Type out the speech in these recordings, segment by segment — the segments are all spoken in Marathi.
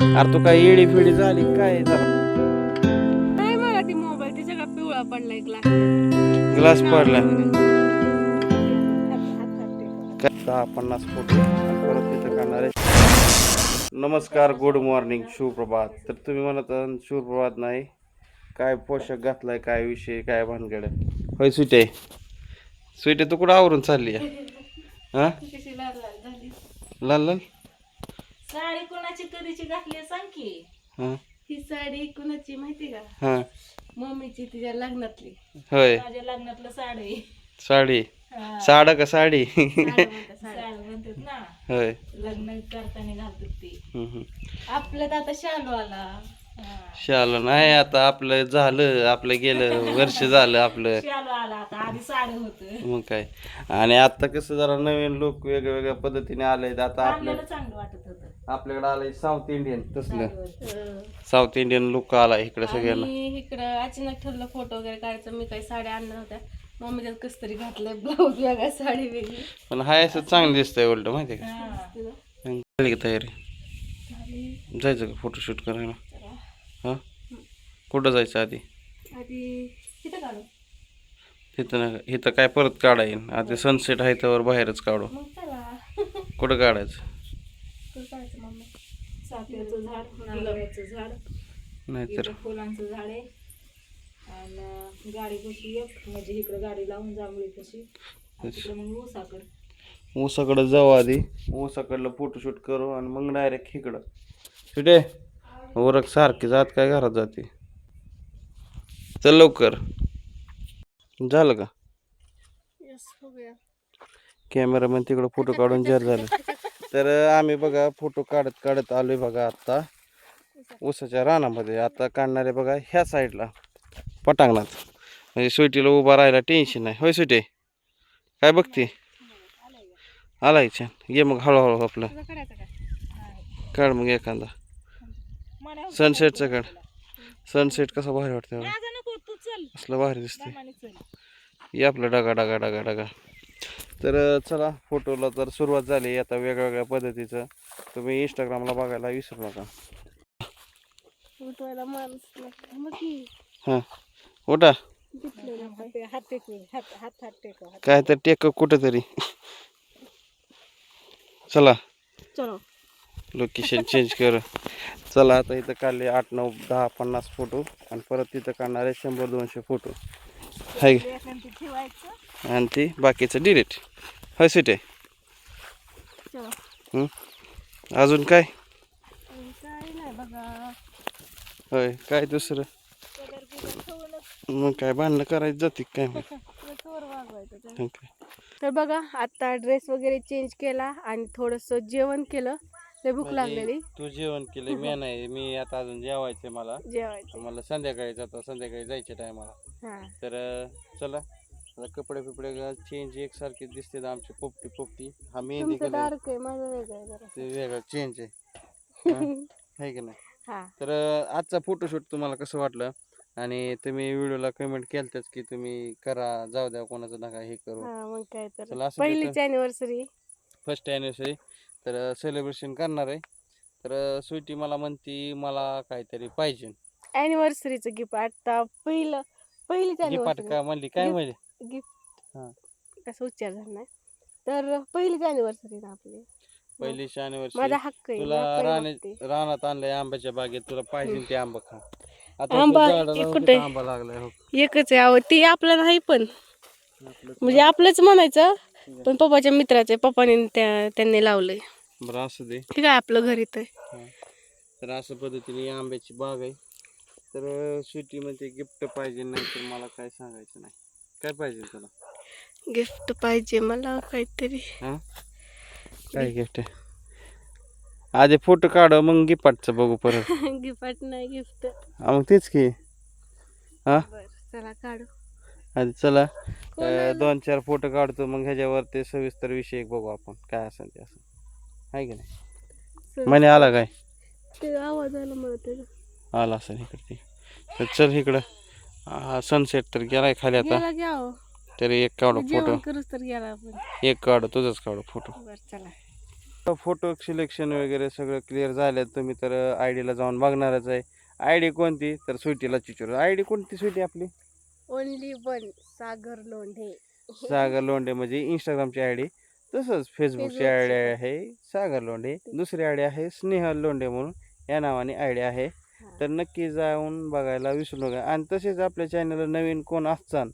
अरे तू काय येडी फिडी झाली काय झालं? नाही मला ती मोबाईल तिच्या का पिवळा पडलाय ग्लास पडला. 10-50 फुट परत तिथं काढणार आहे. नमस्कार, गुड मॉर्निंग, सुप्रभात. तर तुम्ही म्हणत सुप्रभात नाही, काय पोशाख घातलाय, काय विषय, काय भानगड होय? सुटे सुटे तू कुठं आवरून चालली आहे? हा, कशी लाल लाल झाली लाल लाल. साडी कोणाची कधीची घातली सांग की. हा ही साडी कोणाची माहिती का? हा मम्मीची तिच्या लग्नातली. होय, माझ्या लग्नातलं साडी. साडी. हा. साडा का साडी? साडी म्हणतात ना, होय. लग्न करताना घालतात ती. हम्म. आपल्यात आता शालू आला. शालं नाही, आता आपलं झालं, आपलं गेलं वर्ष झालं आपलं. शालू आला आता, आधी साडी होत. मग काय, आणि आता कसं जरा नवीन लोक वेगळ्या वेगळ्या पद्धतीने आले. आता आपल्या आपल्याला चांगलं वाटत होतं. आपल्याकडे आलंय साऊथ इंडियन, तसलं साऊथ इंडियन लुक आला इकडे सगळ्यांना. इकडं अचानक ठरलं फोटो वगैरे काढायचं. मी काही साड्या आणल्या होत्या, मम्मी त्यात कस तरी घातलंय, ब्लाऊज वेगळा, साडी वेगळी. पण हाय असं चांगलं दिसतंय उलट, माहिती का? झाली का तयारी? जायचं का फोटोशूट करायला? हा, कुठं जायचं आधी? आधी तिथं काढू. तिथं ना, इथं काय परत काढा येईल? आधी सनसेट आहे त्यावर बाहेरच काढू. मग चला. कुठं काढायचं? कुठं जायचं मम्मी? चाफ्याचं झाड, गुलाबाचं झाड, नाहीतर इकडं फुलांचं झाड आहे, आणि गाडी कशी एक म्हणजे इकडं गाडी लावून जांभळी कशी, तिकडं मग ऊसाकडं. ऊसाकडं जाऊ आधी, ऊसाकडलं फोटोशूट करू आणि मग डायरेक्ट इकडं. तिथे ओरख सारखी जात काय घरात जाते. चल लवकर. झालं का? कॅमेरामॅन तिकडं फोटो काढून जार झालं. तर आम्ही बघा फोटो काढत काढत आलोय बघा आता ऊसाच्या रानामध्ये. आता काढणारे बघा ह्या साईडला पटांगणात, म्हणजे स्वीटीला उभा राहायला टेन्शन नाही. होय स्वीटी, काय बघते? आला इच्छा, ये मग हळूहळू आपलं काढ मग एखादा सनसेटचा काढ. सनसेट कसा भारी वाटतं, असलं भारी दिसते. ये आपलं डगा डगा डगा डगा. तर चला, फोटोला तर सुरुवात झाली आता वेगवेगळ्या पद्धतीचं. तुम्ही इंस्टाग्रामला बघायला विसरू नका. हां, उठा. काय तर टेक कुठं तरी. चला, लोकेशन चेंज कर. चला, आता इथं काढले 8, 9, 10, 50 फोटो आणि परत तिथं काढणारे 100-200 फोटो हाय, आणि ती बाकीचं डिलीट. होय सुटे? अजून काय? होय, काय दुसरं? मग काय भांडणं करायचं जाते काय? मग तर बघा, आता ड्रेस वगैरे चेंज केला आणि थोडस जेवण केलं. लय भूक लागलेली. तू जेवण केलं, मी नाही. मी आता अजून जेवायचंय मला. जेवायचं मला संध्याकाळी जातो, संध्याकाळी जायच्या टायमाला. तर चला, कपडे बिपडे चेंज एकसारखे दिसते आमचे. पोपटी पोपटी. हा मेहंदी कलर डार्क आहे, माझं वेगळं आहे जरा. ते वेगळं चेंज आहे की नाही? तर आजचा फोटोशूट तुम्हाला कसं वाटलं? आणि तुम्ही व्हिडिओला कमेंट केलतच की तुम्ही करा, जाऊ द्या, कोणाचं नका हे करू. मग काय तर, चला, असं पहिलीच अॅनिव्हर्सरी, फर्स्ट अॅनिव्हर्सरी, तर सेलिब्रेशन करणार आहे. तर स्वीटी मला म्हणती मला काहीतरी पाहिजे अॅनिव्हर्सरीचं गिफ्ट. आता पहिलीच गिफ्ट अॅनिव्हर्सरी का म्हणली, काय म्हणजे? गिफ्ट हा, कसं उच्चार झाला नाही तर पहिलीच अॅनिव्हर्सरी ना आपली. पहिलीची अॅनिव्हर्सरी. माझा हक्क आहे. तुला रानात आणलंय आंब्याच्या बागेत, तुला पाहिजे ते आंबा खा. आता आंबा कुठे आंबा लागलाय? हो, एकच आहे ती आपलं नाही, पण म्हणजे आपलंच म्हणायचं, पण पप्पाच्या मित्राचे, पप्पाने त्यांनी लावलंय. बरं, असं दे. ठीक आहे, आपलं घर इथं. तर अशा पद्धतीने आंब्याची बाग आहे. तर स्वीटी मध्ये गिफ्ट पाहिजे, नाही तर मला काय सांगायचं नाही. काय पाहिजे तुला? गिफ्ट पाहिजे मला काहीतरी. हा, काय गिफ्ट आहे? आधी फोटो काढ, मग गिफ्टचं बघू परत. गिफ्ट नाही, गिफ्ट. मग तेच की. हा, चला काढू आधी. चला, 2-4 फोटो काढतो, मग ह्याच्यावर ते सविस्तर विषय बघू आपण, काय असेल ते असं. आहे की नाही? म्हणे आला काय? ते आवाज आला मला. आला असेल इकडे. तर चल इकडं. सनसेट तर गेलाय खाली आता. तरी एक काढू फोटो. करूच तर गेला आपण. एक काढू, तुझंच काढू फोटो. चला. फोटो सिलेक्शन वगैरे सगळं क्लिअर झालं. तुम्ही तर आय डीला जाऊन बघणारच आहे. आय डी कोणती तर स्वीटीला चिचूर. आय डी कोणती स्वीटी आपली? ओनली वन सागर लोंढे. सागर लोंढे म्हणजे इंस्टाग्रामची आय डी. तसंच फेसबुकची आय डी आहे सागर लोंढे. दुसरी आय डी आहे स्नेहल लोंढे म्हणून, या नावाने आय डी आहे. तर नक्की जाऊन बघायला विसरू नका. आणि तसेच आपल्या चॅनलला नवीन कोण असतान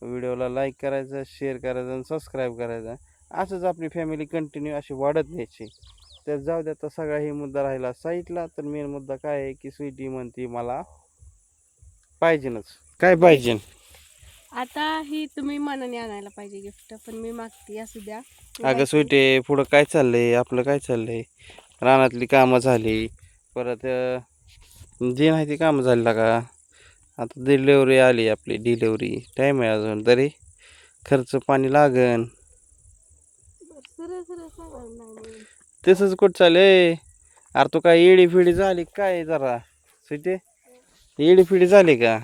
व्हिडिओला लाईक करायचं, शेअर करायचं आणि सबस्क्राईब करायचं. असंच आपली फॅमिली कंटिन्यू अशी वाढत न्यायची. तर जाऊ द्या, तर सगळा ही मुद्दा राहिला साईडला. तर मेन मुद्दा काय आहे की स्वीटी म्हणते मला पाहिजेनच. काय पाहिजे? आता ही तुम्ही मनाने आणायला पाहिजे गिफ्ट, पण मी मागते असू द्या. अगं स्वीटी, पुढं काय चाललंय आपलं? काय चाललंय? रानातली कामं झाली, परत जी नाही ती कामं झाली का. आता डिलेवरी आली, आपली डिलेवरी टाईम आहे अजून, तरी खर्च पाणी लागन. सरळ सरळ सांगा नाही. तसंच कुठं चालय? अरे तू काय येडी फिडी झाली काय जरा स्वीटी? येडी फिडी झाली का?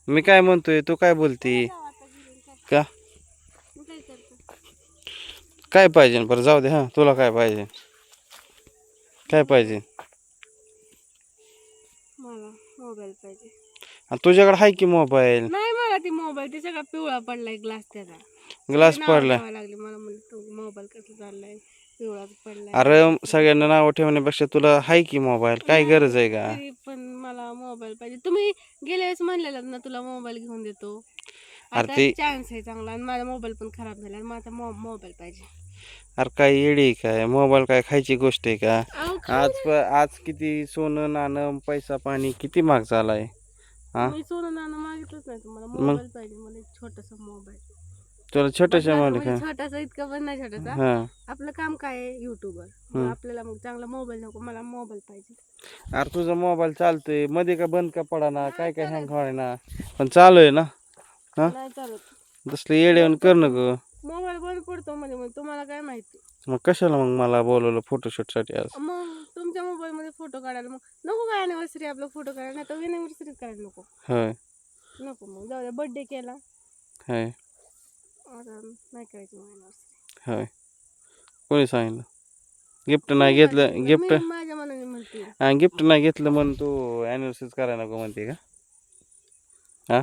मी काय म्हणतोय तू काय बोलती का? काय करतो? काय पाहिजे बरं? जाऊ दे. हां, तुला काय पाहिजे? काय पाहिजे? मला मोबाईल पाहिजे. आणि तुझ्याकडे आहे की मोबाईल? नाही मला ती मोबाईल त्याच्या का पिवळा पडलाय ग्लास त्याचा. ग्लास नावं पडला? ठेवायला लागली मला, म्हणलं तो मोबाईल कसला चाललाय पिवळा पडलाय. अरे सगळ्यांना नावं ठेवण्यापेक्षा तुला आहे की मोबाईल, काय गरज आहे का? तरी पण मला मोबाईल पाहिजे. तुम्ही गेल्या वेळेस म्हणलेलं ना तुला मोबाईल घेऊन देतो. अरे आता ते चान्स आहे चांगला, आणि माझा मोबाईल पण खराब झाला, माझा मोबाईल पाहिजे. अरे काय येडी आहे काय? मोबाईल काय खायची गोष्ट आहे का? अहो, आज किती सोनं नाणं पैसा पाणी किती महाग झालाय. हा, मी सोनं नाणं मागितलंच नाही तुम्हाला. मोबाईल पाहिजे मला, एक छोटासा मोबाईल. तुला छोट्याशा म्हणजे मोबाईल छोटासा इतका पण नाही छोटासा. हा. आपलं काम काय आहे युट्यूबर, आपल्याला मग चांगला मोबाईल नको, मला मोबाईल पाहिजे. अरे तुझा मोबाईल चालतोय मध्ये का बंद का पडा ना, काय काय हँग व्हाय ना, पण चालू आहे ना. हा, नाही चालत तसले येडे कर नको. मोबाईल बंद पडतो मध्ये मध्ये, तुम्हाला काय माहिती. मग कशाला मग मला बोलवलं फोटोशूट साठी आज? मग तुमच्या मोबाईल मध्ये फोटो काढायला मग नको काय अॅनिव्हर्सरी आपलं फोटो काढायला, नाही तर अॅनिव्हर्सरी करायला नको. होय नको मग जाऊ द्या. बर्थडे केला होय आता नाही करायची अॅनिव्हर्सरी. होय. कोणी सांगितलं? गिफ्ट नाही घेतलं? गिफ्ट माझ्या मनाने म्हणते. गिफ्ट नाही घेतलं म्हणून तू अॅनिव्हर्सरीच करायला नको म्हणते का? हा,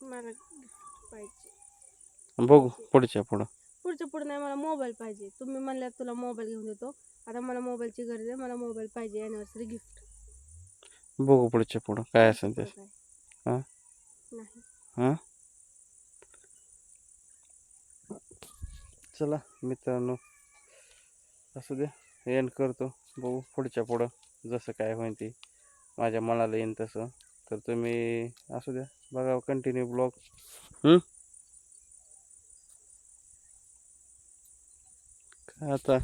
मला gift पाहिजे. बघू पुढच्या पुढं. पुढच्या पुढे नाही, मला मोबाईल पाहिजे. तुम्ही म्हणल्यात तुला मोबाईल घेऊन देतो, आता मला मोबाईलची गरज आहे. मला मोबाईल पाहिजे अॅनिव्हर्सरी गिफ्ट. बघू पुढच्या पुढं काय असेल ते. हा नाही. हा, चला मित्रांनो, असू द्या, एंड करतो. बघू पुढच्या पुढं जसं काय होईल ते माझ्या मनाला येईन तसं. तर तुम्ही असू द्या, बघा कंटिन्यू ब्लॉग. काय आता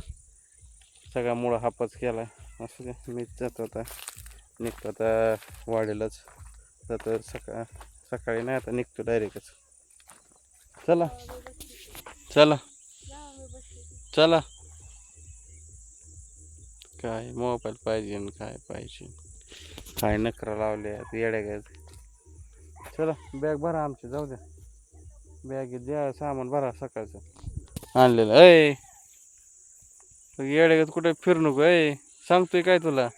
सगळा मुळा हापच केला. असू द्या, मीच जातो आता, निघतो आता वाढेलच जातो. सकाळी नाही, आता निघतो डायरेक्टच. चला चला चला. काय मोबाईल पाहिजे आणि काय पाहिजे, काय नखरा लावले येड्या काय. चला बॅग भरा आमची, जाऊ द्या. बॅगेत द्या सामान भरा सकाळचं आणलेलं. येड्यागत कुठे फिरू नको. सांगतोय काय तुला?